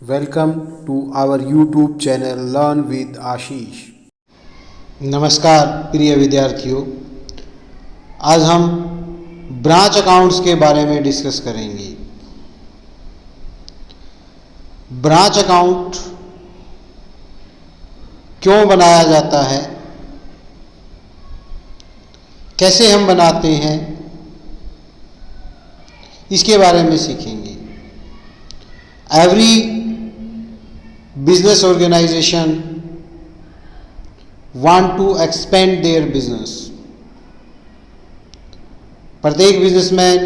Welcome to our YouTube channel learn with Ashish. नमस्कार प्रिय विद्यार्थियों, आज हम ब्रांच अकाउंट्स के बारे में डिस्कस करेंगे। ब्रांच अकाउंट क्यों बनाया जाता है, कैसे हम बनाते हैं, इसके बारे में सीखेंगे। Every business organization want to expand their business। प्रत्येक बिजनेसमैन,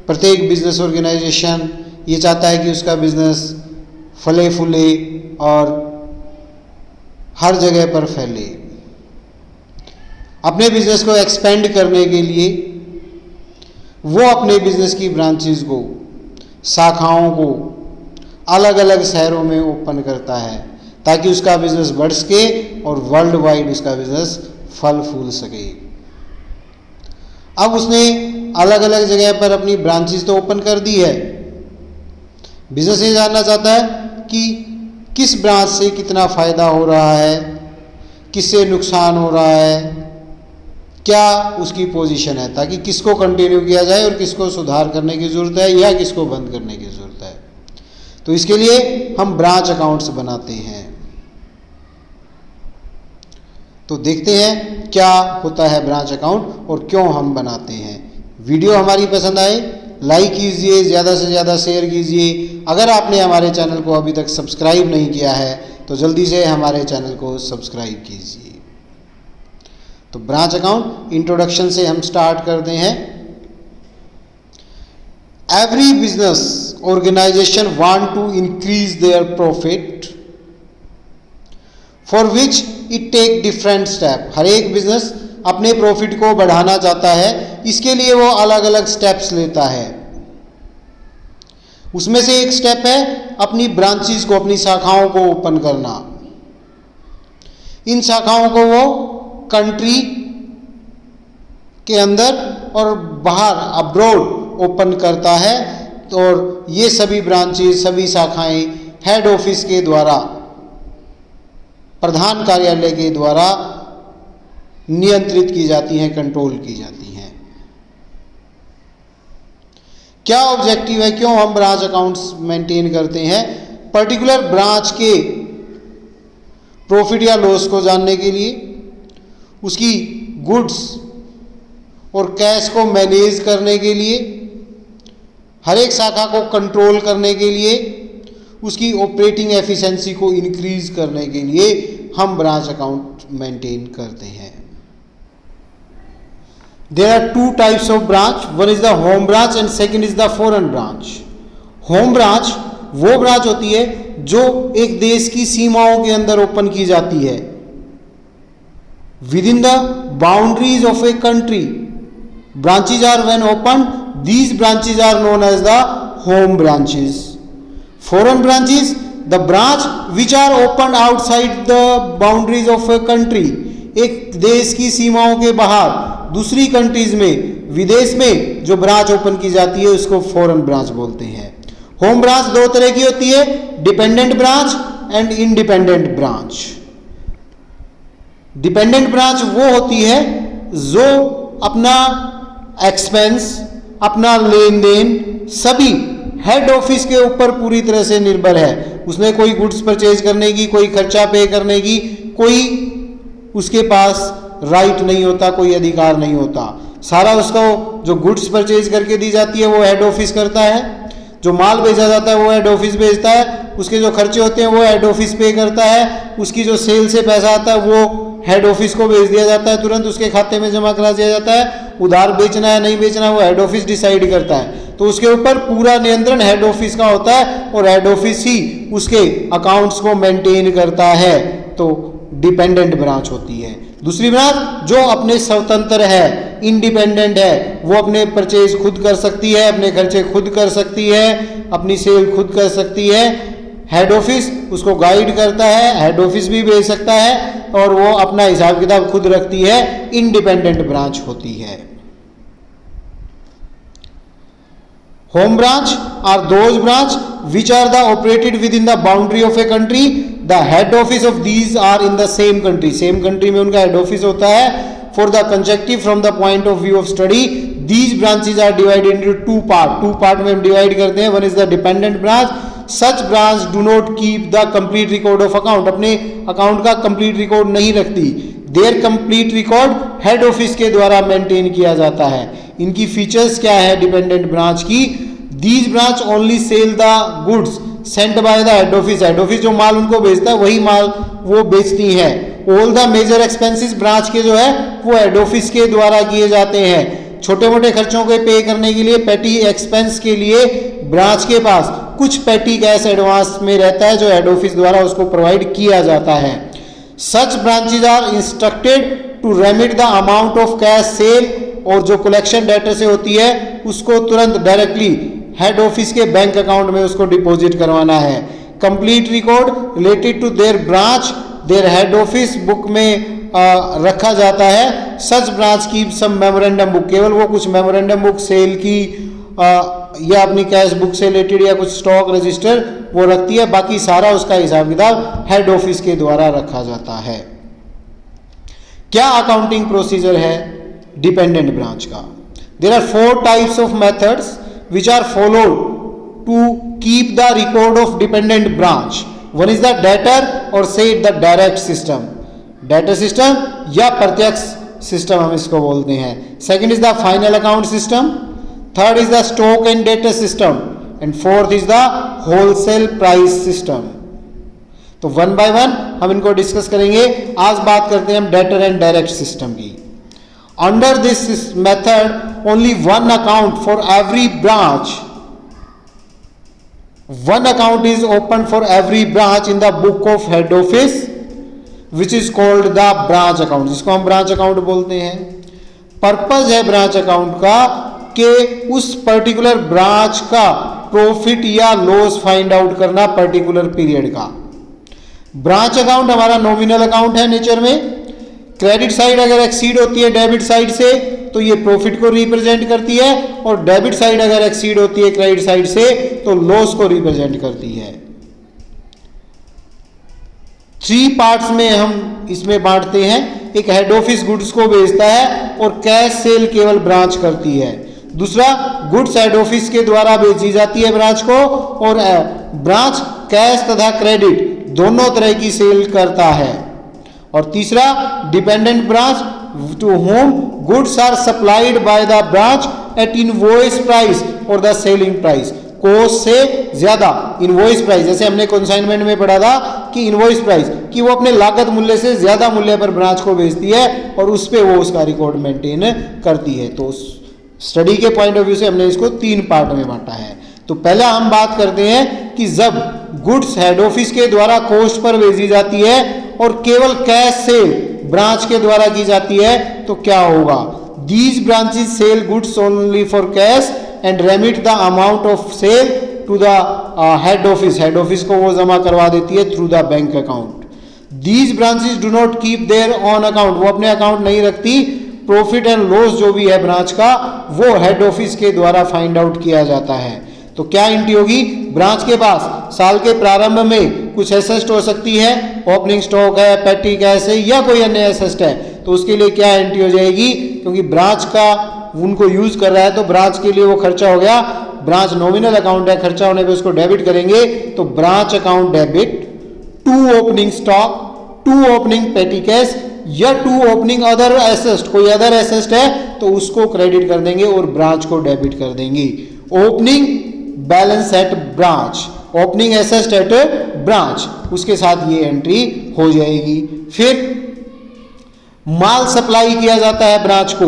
प्रत्येक बिजनेस ऑर्गेनाइजेशन ये चाहता है कि उसका बिजनेस फले फूले और हर जगह पर फैले। अपने बिजनेस को एक्सपेंड करने के लिए वो अपने बिजनेस की ब्रांचेस को, शाखाओं को अलग अलग शहरों में ओपन करता है ताकि उसका बिजनेस बढ़ सके और वर्ल्ड वाइड उसका बिजनेस फल फूल सके। अब उसने अलग अलग जगह पर अपनी ब्रांचेस तो ओपन कर दी है। बिजनेस ये जानना चाहता है कि किस ब्रांच से कितना फायदा हो रहा है, किससे नुकसान हो रहा है, क्या उसकी पोजीशन है, ताकि किसको कंटिन्यू किया जाए और किसको सुधार करने की ज़रूरत है या किसको बंद करने की ज़रूरत है। तो इसके लिए हम ब्रांच अकाउंट्स बनाते हैं। तो देखते हैं क्या होता है ब्रांच अकाउंट और क्यों हम बनाते हैं। वीडियो हमारी पसंद आए लाइक कीजिए, ज़्यादा से ज़्यादा शेयर कीजिए। अगर आपने हमारे चैनल को अभी तक सब्सक्राइब नहीं किया है तो जल्दी से हमारे चैनल को सब्सक्राइब कीजिए। तो ब्रांच अकाउंट इंट्रोडक्शन से हम स्टार्ट करते हैं। Every business organization want to increase their profit, for which it take different step। हर एक बिजनेस अपने प्रॉफिट को बढ़ाना चाहता है, इसके लिए वो अलग अलग स्टेप्स लेता है। उसमें से एक स्टेप है अपनी ब्रांचेस को, अपनी शाखाओं को ओपन करना। इन शाखाओं को वो कंट्री के अंदर और बाहर अब्रॉड ओपन करता है। और ये सभी ब्रांचेस, सभी शाखाएं हेड ऑफिस के द्वारा, प्रधान कार्यालय के द्वारा नियंत्रित की जाती हैं, कंट्रोल की जाती हैं। क्या ऑब्जेक्टिव है, क्यों हम ब्रांच अकाउंट्स मेंटेन करते हैं? पर्टिकुलर ब्रांच के प्रॉफिट या लॉस को जानने के लिए, उसकी गुड्स और कैश को मैनेज करने के लिए, हर एक शाखा को कंट्रोल करने के लिए, उसकी ऑपरेटिंग एफिशिएंसी को इंक्रीज करने के लिए हम ब्रांच अकाउंट मेंटेन करते हैं। There are two types of branch, one is the home branch and second is the foreign branch. Home branch वो ब्रांच होती है जो एक देश की सीमाओं के अंदर ओपन की जाती है, with in the boundaries of a country. Branches are when opened, these branches are known as the home branches. Foreign branches, the branch which are opened outside the boundaries of a country। एक देश की सीमाओं के बाहर दूसरी countries में, विदेश में जो ब्रांच ओपन की जाती है उसको फॉरेन ब्रांच बोलते हैं। होम ब्रांच दो तरह की होती है, dependent branch and independent branch. Dependent branch वो होती है जो अपना एक्सपेंस, अपना लेन देन सभी हेड ऑफिस के ऊपर पूरी तरह से निर्भर है। उसने कोई गुड्स परचेज करने की, कोई खर्चा पे करने की कोई उसके पास राइट नहीं होता, कोई अधिकार नहीं होता। सारा उसको जो गुड्स परचेज करके दी जाती है वो हेड ऑफिस करता है, जो माल बेचा जाता है वो हेड ऑफिस बेचता है, उसके जो खर्चे होते हैं वो हेड ऑफिस पे करता है, उसकी जो सेल से पैसा आता है वो हेड ऑफिस को भेज दिया जाता है, तुरंत उसके खाते में जमा करा दिया जाता है। उधार बेचना है नहीं बेचना वो हेड ऑफिस डिसाइड करता है। तो उसके ऊपर पूरा नियंत्रण हेड ऑफिस का होता है और हेड ऑफिस ही उसके अकाउंट्स को मेंटेन करता है। तो डिपेंडेंट ब्रांच होती है। दूसरी ब्रांच जो अपने स्वतंत्र है, इंडिपेंडेंट है, वो अपने परचेज खुद कर सकती है, अपने खर्चे खुद कर सकती है, अपनी सेल खुद कर सकती है। हेड ऑफिस उसको गाइड करता है, हेड ऑफिस भी भेज सकता है और वो अपना हिसाब किताब खुद रखती है। इंडिपेंडेंट ब्रांच होती है। Home branch are those branch which are the operated within the boundary of a country. The head office of these are in the same country. Same country में उनका head office होता है. For the conjunctive from the point of view of study, these branches are divided into two part. Two part में हम divide करते हैं. One is the dependent branch. Such branch do not keep the complete record of account. अपने account का complete record नहीं रखती. Their complete record head office के द्वारा maintain किया जाता है. इनकी फीचर्स क्या है डिपेंडेंट ब्रांच की? These branch only sell the goods sent by the head office. Head office जो माल उनको बेचता है वही माल वो बेचती है. All the major expenses branch के जो है वो हेड ऑफिस के द्वारा किए जाते हैं. छोटे मोटे खर्चों को पे करने के लिए, पेटी एक्सपेंस के लिए ब्रांच के पास कुछ पेटी कैश एडवांस में रहता है जो हेड ऑफिस द्वारा उसको प्रोवाइड किया जाता है. Such branches are instructed to remit the amount of cash sale, और जो कलेक्शन डेटर से होती है उसको तुरंत डायरेक्टली हेड ऑफिस के बैंक अकाउंट में उसको डिपॉजिट करवाना है. Complete record related to their branch their head office book में रखा जाता है. सच ब्रांच की सम मेमोरेंडम बुक, केवल वो कुछ मेमोरेंडम बुक सेल की या अपनी कैश बुक से रिलेटेड या कुछ स्टॉक रजिस्टर वो रखती है. बाकी सारा उसका हिसाब किताब हेड ऑफिस के द्वारा रखा जाता है. क्या अकाउंटिंग प्रोसीजर है डिपेंडेंट ब्रांच का? There are 4 types of methods which are followed to keep the record of dependent branch. One is the debtor or say the direct system. Debtor system या प्रत्यक्ष सिस्टम हम इसको बोलते हैं. Second is the final account system. Third is the stock and debtor system. And fourth is the wholesale price system. तो one by one हम इनको discuss करेंगे. आज बात करते हैं हम डेटर एंड डायरेक्ट सिस्टम की. Under this method, only one account for every branch. One account is opened for every branch in the book of head office, which is called the branch account. जिसको हम branch account बोलते हैं. Purpose है branch account का कि उस particular branch का profit या लॉस फाइंड आउट करना पर्टिकुलर पीरियड का. ब्रांच अकाउंट हमारा नॉमिनल अकाउंट है नेचर में. क्रेडिट साइड अगर एक्सीड होती है डेबिट साइड से तो ये प्रॉफिट को रिप्रेजेंट करती है, और डेबिट साइड अगर एक्सीड होती है क्रेडिट साइड से तो लॉस को रिप्रेजेंट करती है. 3 पार्ट्स में हम इसमें बांटते हैं. एक हेड ऑफिस गुड्स को बेचता है और कैश सेल केवल ब्रांच करती है. दूसरा, गुड्स हेड ऑफिस के द्वारा बेची जाती है ब्रांच को, और ब्रांच कैश तथा क्रेडिट दोनों तरह की सेल करता है. और तीसरा, dependent branch to home goods are supplied by the branch at invoice price और द सेलिंग प्राइस. कॉस्ट से ज्यादा इनवॉइस प्राइस, जैसे हमने कंसाइनमेंट में पढ़ा था कि इनवॉइस प्राइस कि वो अपने लागत मूल्य से ज्यादा मूल्य पर ब्रांच को बेचती है और उस पे वो उसका रिकॉर्ड मेंटेन करती है. तो स्टडी के पॉइंट ऑफ व्यू से हमने इसको 3 पार्ट में बांटा है. तो पहला हम बात करते हैं कि जब गुड्स हेड ऑफिस के द्वारा कॉस्ट पर बेची जाती है और केवल कैश सेल ब्रांच के द्वारा की जाती है तो क्या होगा? These branches sell goods only for cash and remit the amount of sale to the head office. Head office को वो जमा करवा देती है through the bank account. These branches do not keep their own account. वो अपने account नहीं रखती. प्रॉफिट एंड लॉस जो भी है ब्रांच का वो हेड ऑफिस के द्वारा फाइंड आउट किया जाता है. तो क्या एंट्री होगी? ब्रांच के पास साल के प्रारंभ में कुछ एसेट हो सकती है, ओपनिंग स्टॉक है, पेटी कैश है या कोई अन्य एसेट है, तो उसके लिए क्या एंट्री हो जाएगी? क्योंकि ब्रांच का उनको यूज कर रहा है तो ब्रांच के लिए वो खर्चा हो गया. ब्रांच नॉमिनल अकाउंट है, खर्चा होने पे उसको डेबिट करेंगे तो branch account debit to opening stock, to opening petty cash या टू ओपनिंग अदर एसेट. कोई अदर एसेट है तो उसको क्रेडिट कर देंगे और ब्रांच को डेबिट कर देंगे. Opening balance at branch, opening asset at branch, उसके साथ ये एंट्री हो जाएगी. फिर माल सप्लाई किया जाता है ब्रांच को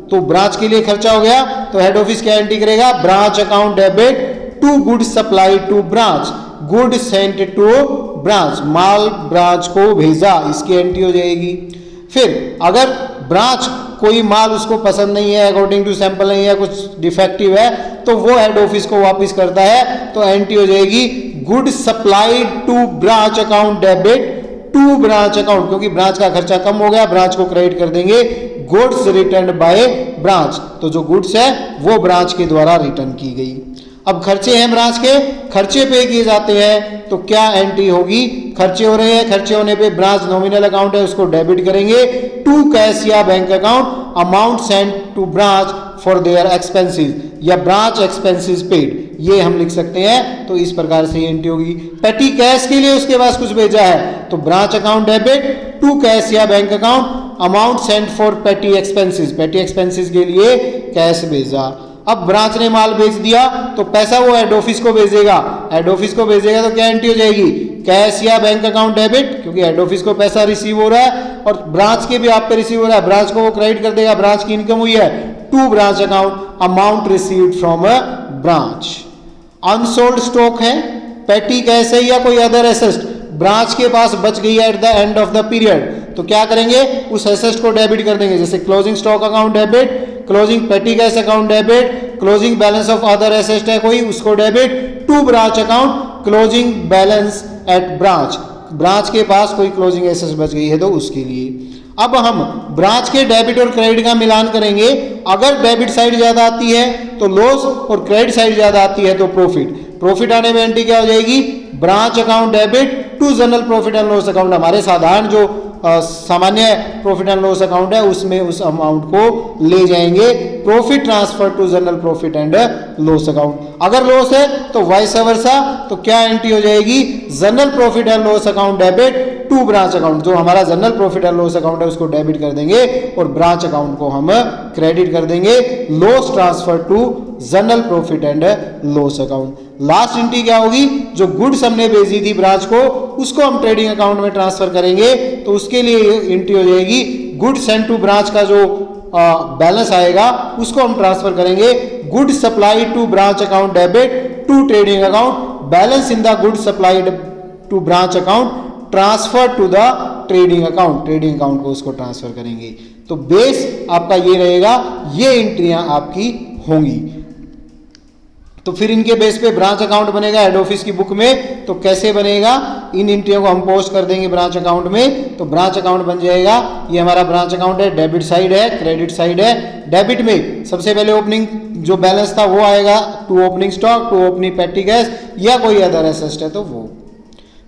तो ब्रांच के लिए खर्चा हो गया तो हेड ऑफिस क्या एंट्री करेगा? Branch account debit to good supply to branch, good sent to branch, माल ब्रांच को भेजा, इसकी एंट्री हो जाएगी. फिर अगर ब्रांच कोई माल उसको पसंद नहीं है, अकॉर्डिंग टू सैंपल नहीं है, कुछ डिफेक्टिव है तो वो हेड ऑफिस को वापस करता है तो एंट्री हो जाएगी good supplied to branch account debit to branch account. क्योंकि ब्रांच का खर्चा कम हो गया, ब्रांच को क्रेडिट कर देंगे. गुड्स रिटर्न बाय ब्रांच, तो जो गुड्स है वो ब्रांच के द्वारा रिटर्न की गई. अब खर्चे हैं ब्रांच के, खर्चे पे किए जाते हैं तो क्या एंट्री होगी, खर्चे हो रहे हैं, खर्चे होने पे ब्रांच नॉमिनल अकाउंट है उसको डेबिट करेंगे टू कैश या bank account amount sent to branch for their expenses या ब्रांच एक्सपेंसेस पेड, ये हम लिख सकते हैं। तो इस प्रकार से एंट्री होगी। पेटी कैश के लिए उसके पास कुछ भेजा है तो branch account debit to cash या bank account amount sent for petty expenses, petty expenses के लिए कैश भेजा। अब ब्रांच ने माल बेच दिया तो पैसा वो हेड ऑफिस को भेजेगा, हेड ऑफिस को भेजेगा तो क्या एंट्री हो जाएगी, कैश या बैंक अकाउंट डेबिट, क्योंकि हेड ऑफिस को पैसा रिसीव हो रहा है और ब्रांच के भी आप पे रिसीव हो रहा है, ब्रांच को वो क्रेडिट कर देगा, ब्रांच की इनकम हुई है to branch account amount received from a branch. Unsold stock है, पेटी कैश है या कोई अदर एसेट ब्रांच के पास बच गई है eight the end of the period, तो क्या करेंगे, उस एसेट को डेबिट कर देंगे। जैसे closing stock account debit, closing petty cash account debit, closing balance of other asset है कोई उसको debit to branch account closing balance at branch, branch के पास कोई क्लोजिंग एसेट बच गई है तो उसके लिए। अब हम ब्रांच के डेबिट और क्रेडिट का मिलान करेंगे। अगर डेबिट साइड ज्यादा आती है तो लॉस और क्रेडिट साइड ज्यादा आती है तो प्रॉफिट। प्रॉफिट आने में एंट्री क्या हो जाएगी, branch account debit to general profit and loss account. हमारे साधारण जो सामान्य प्रॉफिट एंड लॉस अकाउंट है उसमें उस अमाउंट को ले जाएंगे profit transfer to general profit and loss account. अगर लॉस है तो वाइस वर्सा, तो क्या एंट्री हो जाएगी, general profit and loss account debit to branch account. जो हमारा general profit and loss account है उसको डेबिट कर देंगे और ब्रांच अकाउंट को हम क्रेडिट कर देंगे, loss transfer to general profit and loss account. Last entry क्या होगी, जो गुड्स हमने भेजी थी ब्रांच को उसको हम ट्रेडिंग अकाउंट में ट्रांसफर करेंगे तो उसके लिए एंट्री हो जाएगी गुड्स सेंट टू ब्रांच का जो बैलेंस आएगा उसको हम ट्रांसफर करेंगे good supply to branch account debit to trading account, balance in the good supplied to branch account transfer to the trading account, trading account को उसको ट्रांसफर करेंगे। तो बेस आपका ये रहेगा, ये एंट्रियां आपकी होंगी। तो फिर इनके बेस पे ब्रांच अकाउंट बनेगा हेड ऑफिस की बुक में, तो कैसे बनेगा, इन एंट्रियों को हम पोस्ट कर देंगे ब्रांच अकाउंट में तो ब्रांच अकाउंट बन जाएगा। ये हमारा ब्रांच अकाउंट है, डेबिट साइड है, क्रेडिट साइड है। डेबिट में सबसे पहले ओपनिंग जो बैलेंस था वो आएगा to opening stock, to opening petty cash या कोई अदर एसेट है तो वो।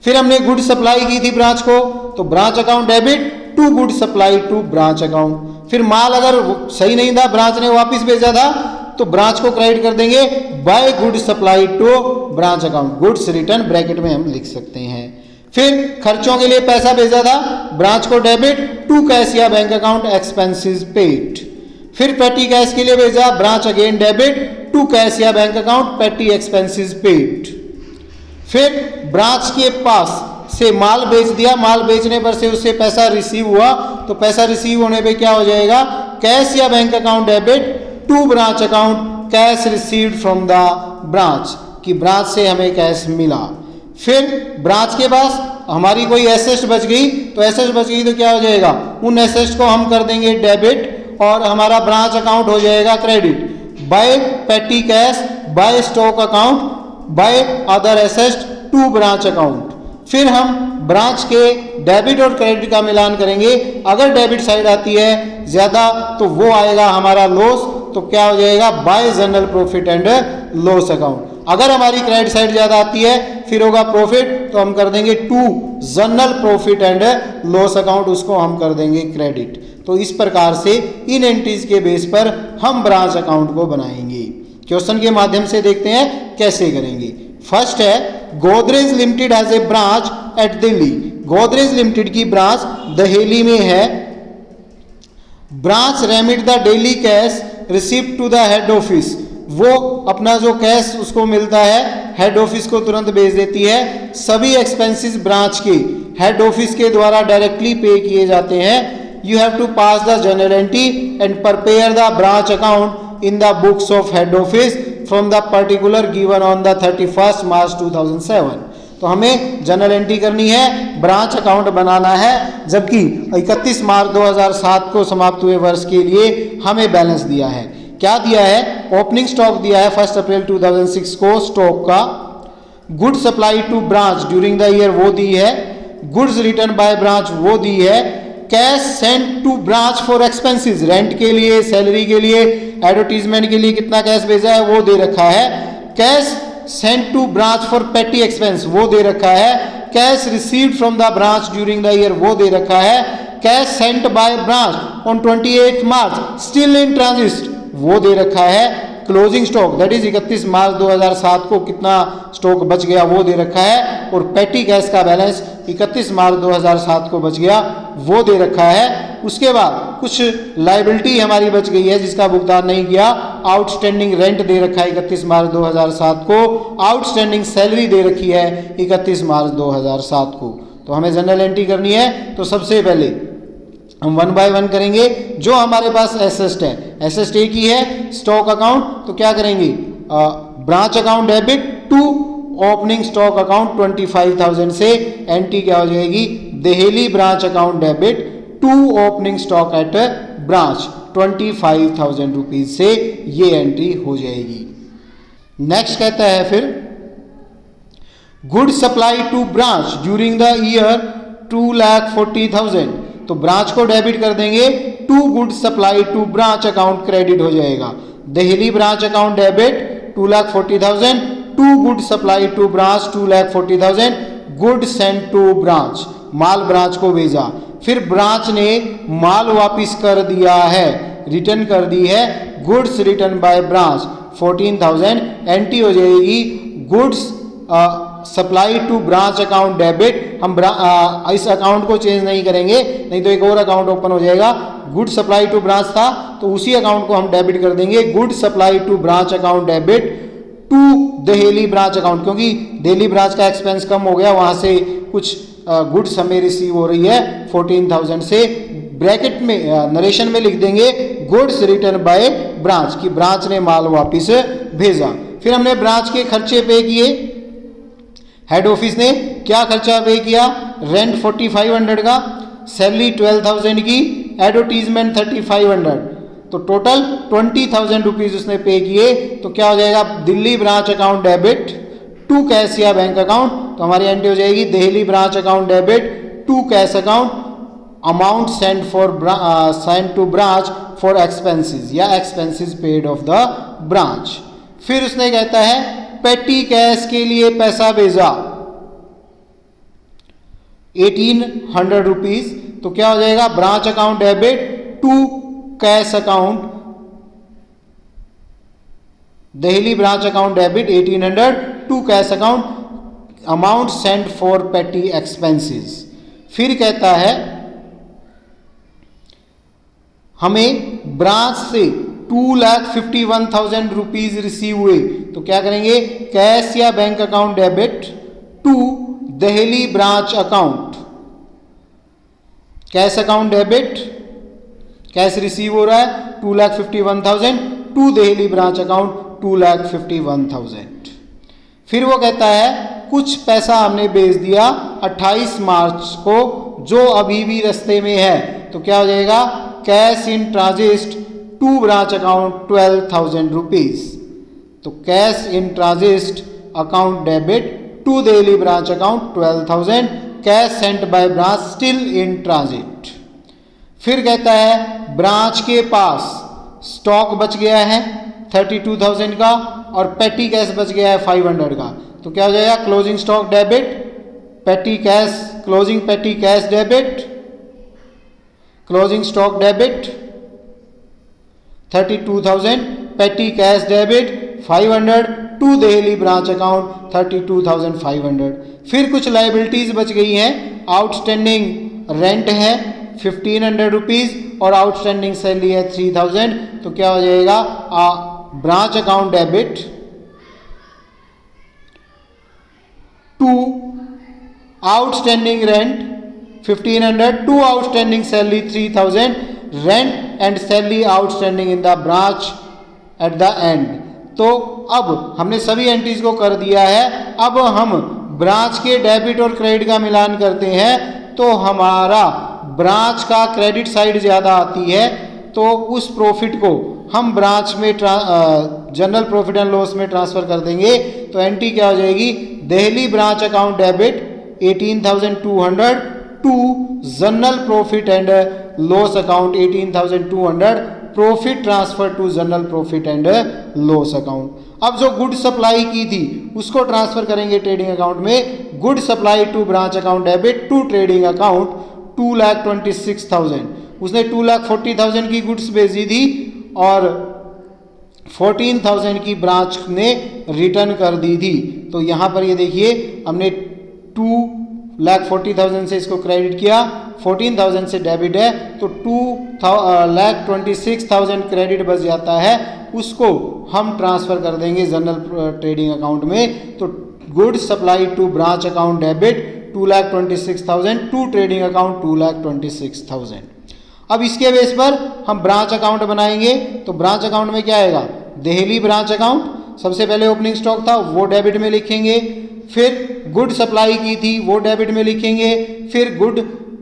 फिर हमने गुड सप्लाई की थी ब्रांच को तो branch account debit to good supply to branch account. फिर माल अगर सही नहीं था, ब्रांच ने वापिस भेजा था तो ब्रांच को क्रेडिट कर देंगे by good supply to branch account, goods return bracket में हम लिख सकते हैं। फिर खर्चों के लिए पैसा भेजा था ब्रांच को डेबिट टू कैश या बैंक अकाउंट एक्सपेंसेस पेड। फिर पेटी कैश के लिए भेजा branch again debit to cash या bank account petty expenses paid. फिर ब्रांच के पास से माल बेच दिया, माल बेचने पर से उससे पैसा रिसीव हुआ तो पैसा रिसीव होने पे क्या हो जाएगा, कैश या bank account debit to branch account cash received from the branch, कि ब्रांच से हमें कैश मिला। फिर ब्रांच के पास हमारी कोई एसेट बच गई तो एसेट बच गई तो क्या हो जाएगा, उन एसेट को हम कर देंगे डेबिट और हमारा ब्रांच अकाउंट हो जाएगा credit by petty cash by stock account by other asset to branch account. फिर हम ब्रांच के डेबिट और क्रेडिट का मिलान करेंगे। अगर डेबिट साइड आती है ज्यादा तो वो आएगा हमारा लॉस, तो क्या हो जाएगा bye general profit and loss account. अगर हमारी क्रेडिट साइड ज्यादा आती है फिर होगा प्रॉफिट, तो हम कर देंगे to general profit and loss account, उसको हम कर देंगे क्रेडिट। तो इस प्रकार से इन एंट्रीज के बेस पर हम ब्रांच अकाउंट को बनाएंगे। क्वेश्चन के माध्यम से देखते हैं कैसे करेंगे। फर्स्ट है Godrej limited has a branch at Delhi. Godrej limited की ब्रांच दहेली में है। Branch remit the daily cash received to the head office, वो अपना जो कैश उसको मिलता है हेड ऑफिस को तुरंत भेज देती है। सभी एक्सपेंसेस ब्रांच के हेड ऑफिस के द्वारा डायरेक्टली पे किए जाते हैं। You have to pass the journal entry and prepare the branch account in the books of head office from the particular given on the 31 March 2007। तो हमें general entry करनी है, branch account बनाना है, जबकि 31 March 2007 को समाप्त हुए वर्ष के लिए हमें बैलेंस दिया है। क्या दिया है, ओपनिंग स्टॉक दिया है 1 अप्रैल 2006 को स्टॉक का। Good supply to branch during the year वो दी है। गुड्स रिटर्न बाय ब्रांच वो दी है। Cash sent to branch for expenses, rent के लिए, सैलरी के लिए, एडवर्टीजमेंट के लिए कितना कैश भेजा है वो दे रखा है। Cash sent to branch for petty expense वो दे रखा है, cash received from the branch during the year वो दे रखा है, cash sent by branch on 28 March still in transit वो दे रखा है, closing stock that is 31 March 2007 को कितना स्टॉक बच गया वो दे रखा है, और पेटी कैश का बैलेंस 31 मार्च 2007 को बच गया वो दे रखा है। उसके बाद कुछ लायबिलिटी हमारी बच गई है जिसका भुगतान नहीं किया, आउटस्टैंडिंग रेंट दे रखा है 31 मार्च 2007 को, आउटस्टैंडिंग सैलरी दे रखी है 31 मार्च 2007 को। तो हमें जनरल एंट्री करनी है, तो सबसे पहले हम 1 बाय 1 करेंगे। जो हमारे पास एसेस्ट है, एसेस्ट ए की है स्टॉक अकाउंट, तो क्या करेंगे, branch account debit to opening stock account 25,000 से एंट्री क्या हो जाएगी, Delhi branch account debit to opening stock at branch 25,000 rupees से ये एंट्री हो जाएगी। नेक्स्ट कहता है फिर good supply to branch during the year 2,40,000, तो ब्रांच को डेबिट कर देंगे, to good supply to branch account credit हो जाएगा, Delhi branch account debit 2,40,000 to good supply to branch 2,40,000 good sent to branch, माल ब्रांच को भेजा, फिर ब्रांच ने माल वापिस कर दिया है, रिटर्न कर दी है, goods return by branch 14,000 entry हो जाएगी goods supply to branch account debit. हम इस अकाउंट को चेंज नहीं करेंगे, नहीं तो एक और अकाउंट ओपन हो जाएगा, गुड सप्लाई टू ब्रांच था तो उसी अकाउंट को हम डेबिट कर देंगे, good supply to branch account debit to Delhi branch account, क्योंकि दिल्ली ब्रांच का एक्सपेंस कम हो गया, वहां से कुछ गुड्स हमें रिसीव हो रही है 14,000 से। ब्रैकेट में नरेशन में लिख देंगे गुड्स रिटर्न बाय ब्रांच, की ब्रांच ने माल वापिस भेजा। फिर हमने ब्रांच के खर्चे पे किए, हेड ऑफिस ने क्या खर्चा पे किया, रेंट 4,500 का, सैलरी 12,000 की, एडवर्टीजमेंट 3,500, तो टोटल 20,000 रुपीज उसने पे किए। तो क्या हो जाएगा, Delhi branch account debit to cash या बैंक अकाउंट, तो हमारी एंट्री हो जाएगी Delhi branch account debit to cash account, amount send to branch for expenses या expenses paid of the branch. फिर उसने कहता है पेटी कैश के लिए पैसा भेजा 1,800 रुपीज, तो क्या हो जाएगा, branch account debit to cash account, Delhi branch account debit 1,800 to cash account, amount sent for petty expenses. फिर कहता है हमें ब्रांच से 2,51,000 रुपीज रिसीव हुए, तो क्या करेंगे, कैश या bank account debit to Delhi branch account, cash account debit, cash receive हो रहा है 2,51,000 टू दिल्ली ब्रांच अकाउंट 2,51,000। फिर वो कहता है कुछ पैसा हमने भेज दिया 28 मार्च को जो अभी भी रास्ते में है, तो क्या हो जाएगा, cash in transit to branch account 12,000 rupees, तो cash in transit account debit to Delhi branch account 12,000, cash sent by branch still in transit. फिर कहता है ब्रांच के पास स्टॉक बच गया है 32,000 का और पेटी कैश बच गया है 500 का, तो क्या हो जाएगा, closing stock debit, petty cash, closing petty cash debit, closing stock debit 32,000, petty cash debit 500 to Delhi branch account 32,500। फिर कुछ लाइबिलिटीज बच गई हैं, आउटस्टैंडिंग रेंट है 1,500 रुपीज और आउटस्टैंडिंग सैलरी है 3,000, तो क्या हो जाएगा, branch account debit to outstanding rent 1,500 to outstanding salary 3,000, rent and salary outstanding in the branch at the end. तो अब हमने सभी एंट्रीज को कर दिया है, अब हम ब्रांच के डेबिट और क्रेडिट का मिलान करते हैं, तो हमारा ब्रांच का क्रेडिट साइड ज़्यादा आती है, तो उस प्रॉफिट को हम ब्रांच में जनरल प्रॉफिट एंड लॉस में ट्रांसफर कर देंगे। तो एंट्री क्या हो जाएगी, Delhi branch account debit 18,200 to general profit and loss account 18,200, profit transfer to general profit and loss account. अब जो गुड सप्लाई की थी उसको ट्रांसफर करेंगे ट्रेडिंग अकाउंट में। Good supply to branch account debit to trading account 2,26,000। उसने 2,40,000 की goods भेजी थी और 14,000 की ब्रांच ने रिटर्न कर दी थी। तो यहाँ पर ये देखिए हमने 2,40,000 से इसको क्रेडिट किया, 14,000 से डेबिट है, तो 2,26,000 क्रेडिट बच जाता है, उसको हम ट्रांसफ़र कर देंगे जनरल ट्रेडिंग अकाउंट में। तो good supply to branch account debit 2,26,000 to trading account 2,26,000। अब इसके बेस पर हम ब्रांच अकाउंट बनाएंगे। तो ब्रांच अकाउंट में क्या आएगा, दिल्ली ब्रांच अकाउंट, सबसे पहले ओपनिंग स्टॉक था वो डेबिट में लिखेंगे, फिर गुड सप्लाई की थी वो डेबिट में लिखेंगे, फिर गुड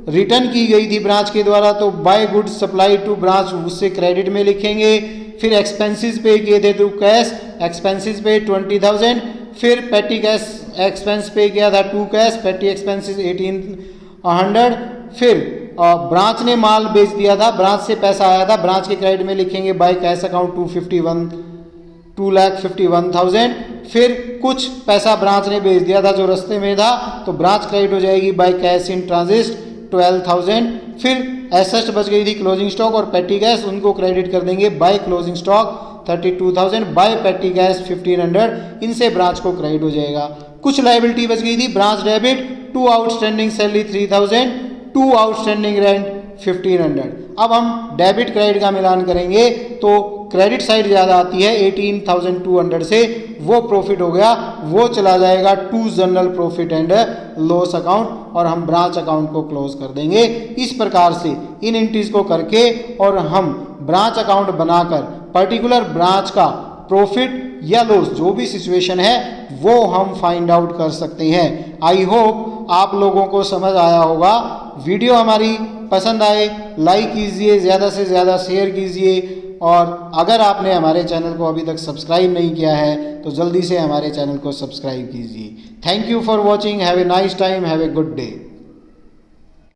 रिटर्न की गई थी ब्रांच के द्वारा तो by good supply to branch उससे क्रेडिट में लिखेंगे, फिर एक्सपेंसेस पे किए थे तो कैश एक्सपेंसेस पे 20,000, फिर पेटी कैश एक्सपेंस पे किया था 2 कैश, पेटी एक्सपेंसेस 1,800, फिर ब्रांच ने माल बेच दिया था, ब्रांच से पैसा आया था, ब्रांच के क्रेडिट में लिखेंगे बाय कैश अकाउंट 2,51,000, फिर कुछ पैसा ब्रांच ने बेच दिया था जो रास्ते में था तो ब्रांच क्रेडिट हो जाएगी बाय कैश इन ट्रांजिट 12,000, फिर एसेट बच गई थी क्लोजिंग स्टॉक और पेटी कैश, उनको क्रेडिट कर देंगे by closing stock 32,000, by petty cash 1,500, इनसे ब्रांच को क्रेडिट हो जाएगा। कुछ लायबिलिटी बच गई थी, branch debit, 2 outstanding salary 3,000, 2 outstanding rent 1,500। अब हम डेबिट क्रेडिट का मिलान करेंगे तो क्रेडिट साइड ज़्यादा आती है 18,200 से, वो प्रॉफिट हो गया, वो चला जाएगा to general profit and loss account और हम ब्रांच अकाउंट को क्लोज कर देंगे। इस प्रकार से इन एंट्रीज को करके और हम ब्रांच अकाउंट बनाकर पर्टिकुलर ब्रांच का प्रॉफिट या लॉस जो भी सिचुएशन है वो हम फाइंड आउट कर सकते हैं। आई होप आप लोगों को समझ आया होगा। वीडियो हमारी पसंद आए लाइक कीजिए, ज़्यादा से ज़्यादा शेयर कीजिए और अगर आपने हमारे चैनल को अभी तक सब्सक्राइब नहीं किया है तो जल्दी से हमारे चैनल को सब्सक्राइब कीजिए। Thank you for watching, have a nice time, have a good day.